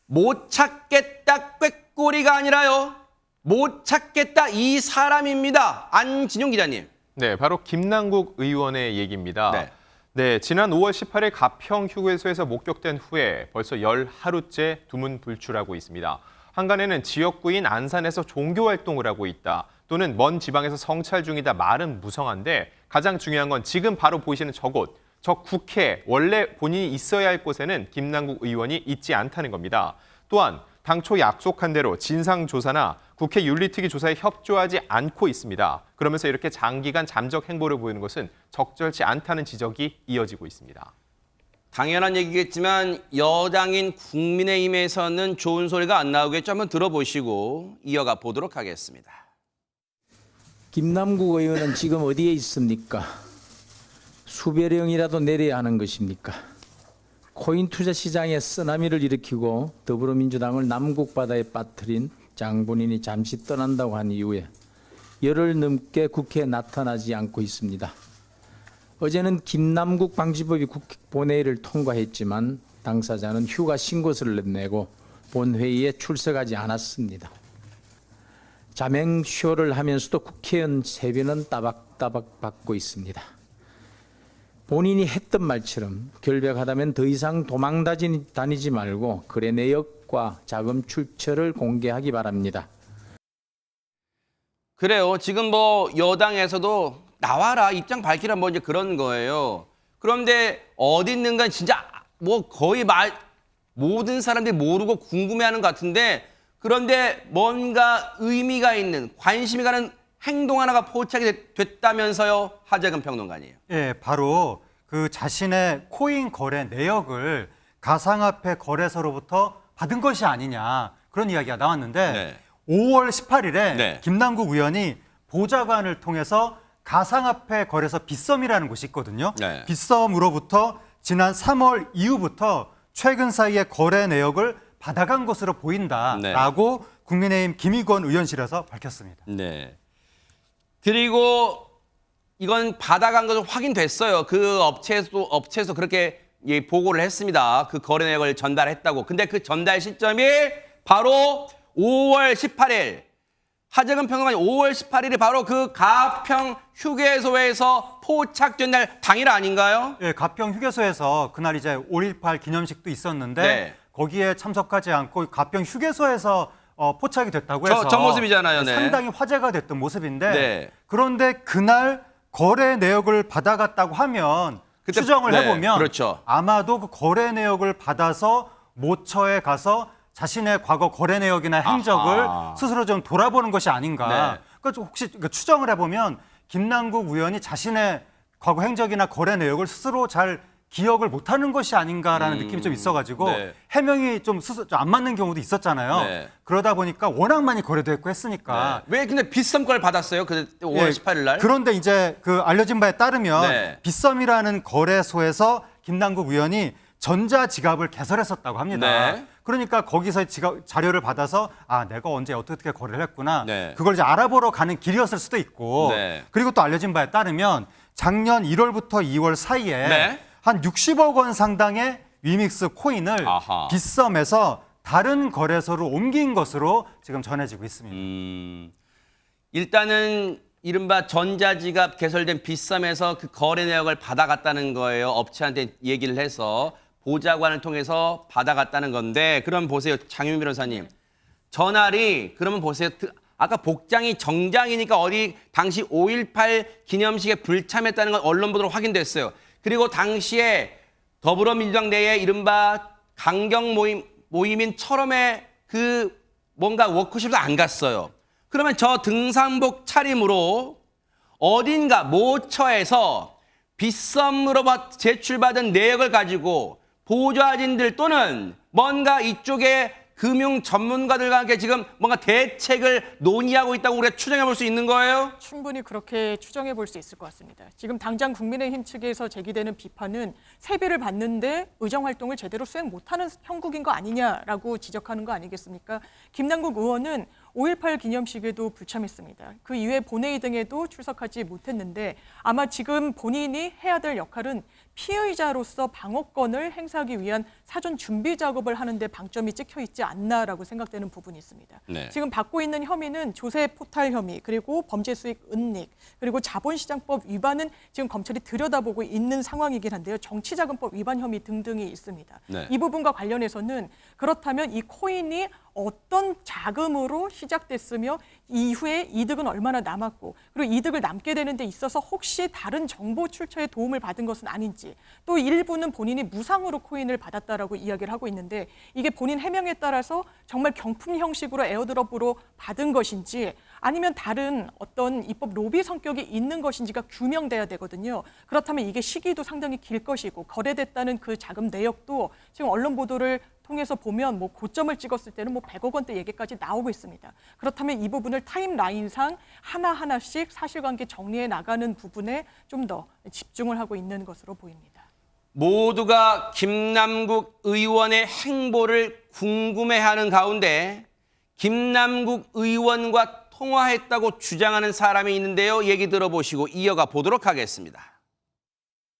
못 찾겠다 꾀꼬리가 아니라요. 못 찾겠다 이 사람입니다. 안진용 기자님. 네, 바로 김남국 의원의 얘기입니다. 네. 네, 지난 5월 18일 가평 휴게소에서 목격된 후에 벌써 10하루째 두문불출하고 있습니다. 한간에는 지역구인 안산에서 종교활동을 하고 있다, 또는 먼 지방에서 성찰 중이다 말은 무성한데 가장 중요한 건 지금 바로 보이시는 저곳, 저 국회, 원래 본인이 있어야 할 곳에는 김남국 의원이 있지 않다는 겁니다. 또한 당초 약속한 대로 진상조사나 국회 윤리특위 조사에 협조하지 않고 있습니다. 그러면서 이렇게 장기간 잠적 행보를 보이는 것은 적절치 않다는 지적이 이어지고 있습니다. 당연한 얘기겠지만 여당인 국민의힘에서는 좋은 소리가 안 나오겠죠. 한번 들어보시고 이어가 보도록 하겠습니다. 김남국 의원은 지금 어디에 있습니까? 수배령이라도 내려야 하는 것입니까? 코인 투자 시장에 쓰나미를 일으키고 더불어민주당을 남국바다에 빠뜨린 장본인이 잠시 떠난다고 한 이후에 열흘 넘게 국회에 나타나지 않고 있습니다. 어제는 김남국 방지법이 국회 본회의를 통과했지만 당사자는 휴가 신고서를 내고 본회의에 출석하지 않았습니다. 자맹쇼를 하면서도 국회의원 세배는 따박따박 받고 있습니다. 본인이 했던 말처럼 결백하다면 더 이상 도망 다니지 말고 거래 내역과 자금 출처를 공개하기 바랍니다. 그래요. 지금 뭐 여당에서도 나와라, 입장 밝히라, 뭐 이제 그런 거예요. 그런데 어디 있는가 진짜 뭐 거의 모든 사람들이 모르고 궁금해하는 것 같은데, 그런데 뭔가 의미가 있는, 관심이 가는 행동 하나가 포착이 됐다면서요, 하재근 평론가님. 예, 바로 그 자신의 코인 거래 내역을 가상화폐 거래소로부터 받은 것이 아니냐, 그런 이야기가 나왔는데, 네. 5월 18일에 네. 김남국 의원이 보좌관을 통해서 가상화폐 거래소 빗썸이라는 곳이 있거든요. 네. 빗썸으로부터 지난 3월 이후부터 최근 사이에 거래 내역을 받아간 것으로 보인다라고 네. 국민의힘 김의권 의원실에서 밝혔습니다. 네. 그리고 이건 받아간 것으로 확인됐어요. 그 업체에서 그렇게 보고를 했습니다. 그 거래 내역을 전달했다고. 근데 그 전달 시점이 바로 5월 18일. 하재근 평론가님, 5월 18일이 바로 그 가평 휴게소에서 포착된 날 당일 아닌가요? 예, 가평 휴게소에서 그날 이제 5.18 기념식도 있었는데 네. 거기에 참석하지 않고 가평 휴게소에서 포착이 됐다고 해서 저 모습이잖아요. 네. 상당히 화제가 됐던 모습인데, 네. 그런데 그날 거래 내역을 받아갔다고 하면 그때, 추정을 네, 해보면 그렇죠. 아마도 그 거래 내역을 받아서 모처에 가서 자신의 과거 거래 내역이나 행적을 아하. 스스로 좀 돌아보는 것이 아닌가. 네. 그러니까 혹시 추정을 해보면 김남국 의원이 자신의 과거 행적이나 거래 내역을 스스로 잘 기억을 못하는 것이 아닌가라는 느낌이 좀 있어가지고 네. 해명이 좀 안 맞는 경우도 있었잖아요. 네. 그러다 보니까 워낙 많이 거래도 했고 했으니까. 왜 근데 빗썸걸 받았어요? 그 5월 예, 18일 날? 그런데 이제 그 알려진 바에 따르면 네. 빗썸이라는 거래소에서 김남국 의원이 전자지갑을 개설했었다고 합니다. 네. 그러니까 거기서 자료를 받아서 내가 언제 어떻게 거래를 했구나. 네. 그걸 이제 알아보러 가는 길이었을 수도 있고. 네. 그리고 또 알려진 바에 따르면 작년 1월부터 2월 사이에 네. 한 60억 원 상당의 위믹스 코인을 아하. 빗썸에서 다른 거래소로 옮긴 것으로 지금 전해지고 있습니다. 일단은 이른바 전자지갑 개설된 빗썸에서 그 거래 내역을 받아갔다는 거예요. 업체한테 얘기를 해서 보좌관을 통해서 받아갔다는 건데, 그럼 보세요, 장윤 변호사님. 전날이 그러면 보세요. 아까 복장이 정장이니까 어디 당시 5.18 기념식에 불참했다는 건 언론 보도로 확인됐어요. 그리고 당시에 더불어민주당 내에 이른바 강경 모임인 철험에 그 뭔가 워크숍도 안 갔어요. 그러면 저 등산복 차림으로 어딘가 모처에서 빗썸으로 제출받은 내역을 가지고 보좌진들 또는 뭔가 이쪽에 금융 전문가들과 함께 지금 뭔가 대책을 논의하고 있다고 우리가 추정해 볼 수 있는 거예요? 충분히 그렇게 추정해 볼 수 있을 것 같습니다. 지금 당장 국민의힘 측에서 제기되는 비판은 세배를 받는데 의정활동을 제대로 수행 못하는 형국인 거 아니냐라고 지적하는 거 아니겠습니까? 김남국 의원은 5.18 기념식에도 불참했습니다. 그 이후에 본회의 등에도 출석하지 못했는데 아마 지금 본인이 해야 될 역할은 피의자로서 방어권을 행사하기 위한 사전 준비 작업을 하는데 방점이 찍혀 있지 않나라고 생각되는 부분이 있습니다. 네. 지금 받고 있는 혐의는 조세 포탈 혐의, 그리고 범죄 수익 은닉, 그리고 자본시장법 위반은 지금 검찰이 들여다보고 있는 상황이긴 한데요. 정치자금법 위반 혐의 등등이 있습니다. 네. 이 부분과 관련해서는 그렇다면 이 코인이 어떤 자금으로 시작됐으며 이후에 이득은 얼마나 남았고 그리고 이득을 남게 되는 데 있어서 혹시 다른 정보 출처에 도움을 받은 것은 아닌지, 또 일부는 본인이 무상으로 코인을 받았다라고 이야기를 하고 있는데 이게 본인 해명에 따라서 정말 경품 형식으로 에어드롭으로 받은 것인지 아니면 다른 어떤 입법 로비 성격이 있는 것인지가 규명돼야 되거든요. 그렇다면 이게 시기도 상당히 길 것이고 거래됐다는 그 자금 내역도 지금 언론 보도를 통해서 보면 뭐 고점을 찍었을 때는 뭐 100억 원대 얘기까지 나오고 있습니다. 그렇다면 이 부분을 타임라인상 하나하나씩 사실관계 정리해 나가는 부분에 좀 더 집중을 하고 있는 것으로 보입니다. 모두가 김남국 의원의 행보를 궁금해하는 가운데 김남국 의원과 통화했다고 주장하는 사람이 있는데요. 얘기 들어보시고 이어가 보도록 하겠습니다.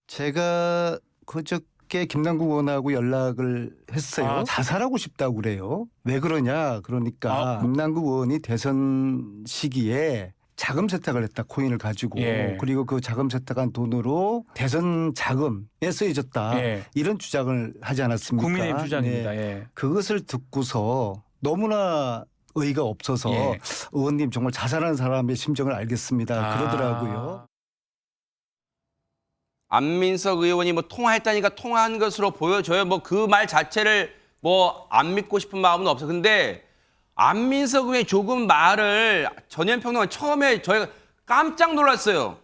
제가 그저께 김남국 의원하고 연락을 했어요. 자살하고 싶다고 그래요. 왜 그러냐? 그러니까 김남국 의원이 대선 시기에 자금 세탁을 했다. 코인을 가지고. 그리고 그 자금 세탁한 돈으로 대선 자금에 쓰여졌다. 이런 주장을 하지 않았습니까? 국민의힘 주장입니다. 네. 그것을 듣고서 너무나 의의가 없어서 의원님 정말 자살하는 사람의 심정을 알겠습니다. 그러더라고요. 안민석 의원이 뭐 통화했다니까 통화한 것으로 보여져요. 뭐 그 말 자체를 뭐 안 믿고 싶은 마음은 없어. 근데 안민석 의원이 조금 말을 전현평론가 처음에 저희가 깜짝 놀랐어요.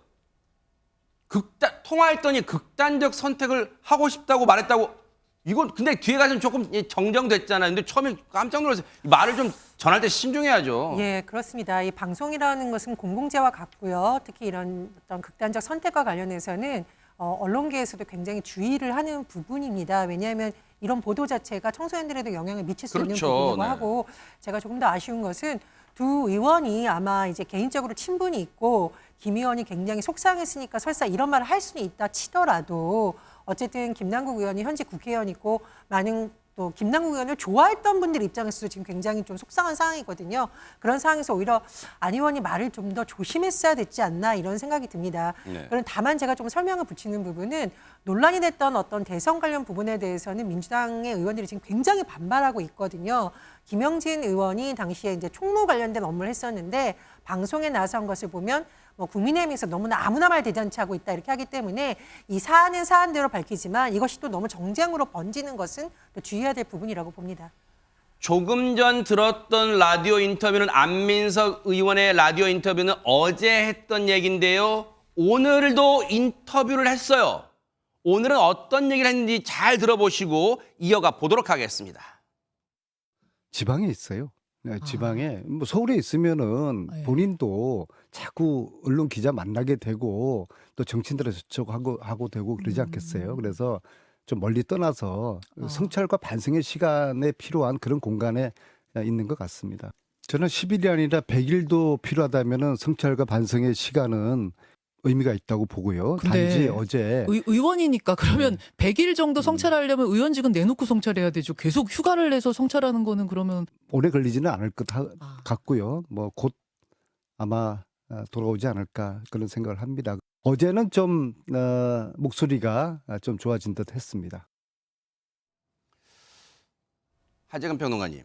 통화했더니 극단적 선택을 하고 싶다고 말했다고. 이건 근데 뒤에 가서는 조금 정정됐잖아요. 근데 처음에 깜짝 놀랐어요. 말을 좀 전할 때 신중해야죠. 예, 그렇습니다. 이 방송이라는 것은 공공재와 같고요. 특히 이런 어떤 극단적 선택과 관련해서는 언론계에서도 굉장히 주의를 하는 부분입니다. 왜냐하면 이런 보도 자체가 청소년들에도 영향을 미칠 수 있는 부분이고 하고, 제가 조금 더 아쉬운 것은 두 의원이 아마 이제 개인적으로 친분이 있고 김 의원이 굉장히 속상했으니까 설사 이런 말을 할 수는 있다 치더라도 어쨌든 김남국 의원이 현직 국회의원이고 많은 또 김남국 의원을 좋아했던 분들 입장에서도 지금 굉장히 좀 속상한 상황이거든요. 그런 상황에서 오히려 안 의원이 말을 좀 더 조심했어야 됐지 않나 이런 생각이 듭니다. 그런 다만 제가 좀 설명을 붙이는 부분은 논란이 됐던 어떤 대선 관련 부분에 대해서는 민주당의 의원들이 지금 굉장히 반발하고 있거든요. 김영진 의원이 당시에 이제 총무 관련된 업무를 했었는데 방송에 나선 것을 보면 뭐 국민의힘에서 너무나 아무나 말 대잔치 하고 있다 이렇게 하기 때문에 이 사안은 사안대로 밝히지만 이것이 또 너무 정쟁으로 번지는 것은 또 주의해야 될 부분이라고 봅니다. 조금 전 들었던 라디오 인터뷰는 안민석 의원의 라디오 인터뷰는 어제 했던 얘기인데요. 오늘도 인터뷰를 했어요. 오늘은 어떤 얘기를 했는지 잘 들어보시고 이어가 보도록 하겠습니다. 지방에 있어요. 네, 지방에 뭐 서울에 있으면은 본인도 자꾸 언론 기자 만나게 되고 또 정치인들에 접촉하고 되고 그러지 않겠어요. 그래서 좀 멀리 떠나서 성찰과 반성의 시간에 필요한 그런 공간에 있는 것 같습니다. 저는 10일이 아니라 100일도 필요하다면은 성찰과 반성의 시간은 의미가 있다고 보고요. 단지 어제 의원이니까 그러면 100일 정도 성찰하려면 의원직은 내놓고 성찰해야 되죠. 계속 휴가를 내서 성찰하는 거는 그러면 오래 걸리지는 않을 것 같고요. 뭐 곧 아마 돌아오지 않을까 그런 생각을 합니다. 어제는 좀 목소리가 좀 좋아진 듯 했습니다. 하재근 평론가님,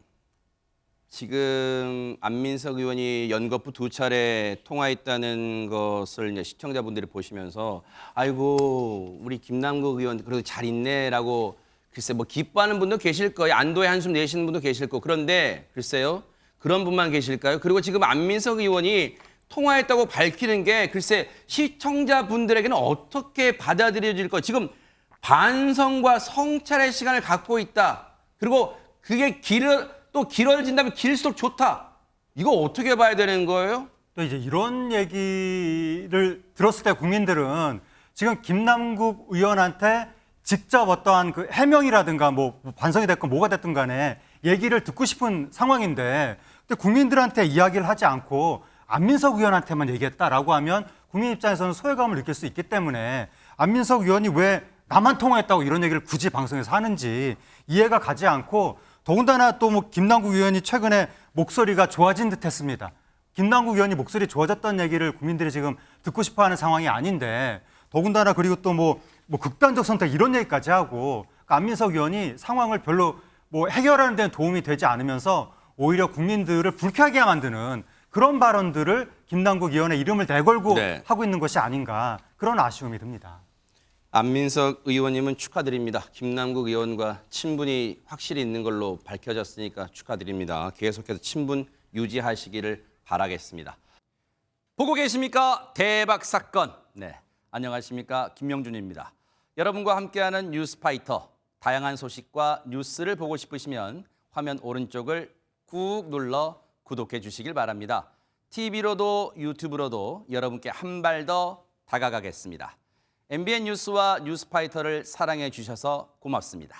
지금 안민석 의원이 연거푸 2차례 통화했다는 것을 이제 시청자분들이 보시면서 아이고 우리 김남국 의원 그래도 잘 있네라고 글쎄 뭐 기뻐하는 분도 계실 거예요. 안도의 한숨 내쉬는 분도 계실 거고. 그런데 글쎄요 그런 분만 계실까요? 그리고 지금 안민석 의원이 통화했다고 밝히는 게 글쎄 시청자분들에게는 어떻게 받아들여질 지금 반성과 성찰의 시간을 갖고 있다. 그리고 그게 또 길어진다면 길수록 좋다. 이거 어떻게 봐야 되는 거예요? 또 이제 이런 얘기를 들었을 때 국민들은 지금 김남국 의원한테 직접 어떠한 그 해명이라든가 뭐 반성이 됐건 뭐가 됐든 간에 얘기를 듣고 싶은 상황인데 근데 국민들한테 이야기를 하지 않고 안민석 의원한테만 얘기했다라고 하면 국민 입장에서는 소외감을 느낄 수 있기 때문에 안민석 의원이 왜 나만 통화했다고 이런 얘기를 굳이 방송에서 하는지 이해가 가지 않고, 더군다나 또 뭐 김남국 의원이 최근에 목소리가 좋아진 듯 했습니다. 김남국 의원이 목소리 좋아졌다는 얘기를 국민들이 지금 듣고 싶어 하는 상황이 아닌데, 더군다나 그리고 또 뭐 극단적 선택 이런 얘기까지 하고, 그러니까 안민석 의원이 상황을 별로 뭐 해결하는 데는 도움이 되지 않으면서 오히려 국민들을 불쾌하게 만드는 그런 발언들을 김남국 의원의 이름을 내걸고 네. 하고 있는 것이 아닌가, 그런 아쉬움이 듭니다. 안민석 의원님은 축하드립니다. 김남국 의원과 친분이 확실히 있는 걸로 밝혀졌으니까 축하드립니다. 계속해서 친분 유지하시기를 바라겠습니다. 보고 계십니까? 대박 사건. 네, 안녕하십니까? 김명준입니다. 여러분과 함께하는 뉴스파이터. 다양한 소식과 뉴스를 보고 싶으시면 화면 오른쪽을 꾹 눌러 구독해 주시길 바랍니다. TV로도 유튜브로도 여러분께 한 발 더 다가가겠습니다. MBN 뉴스와 뉴스파이터를 사랑해 주셔서 고맙습니다.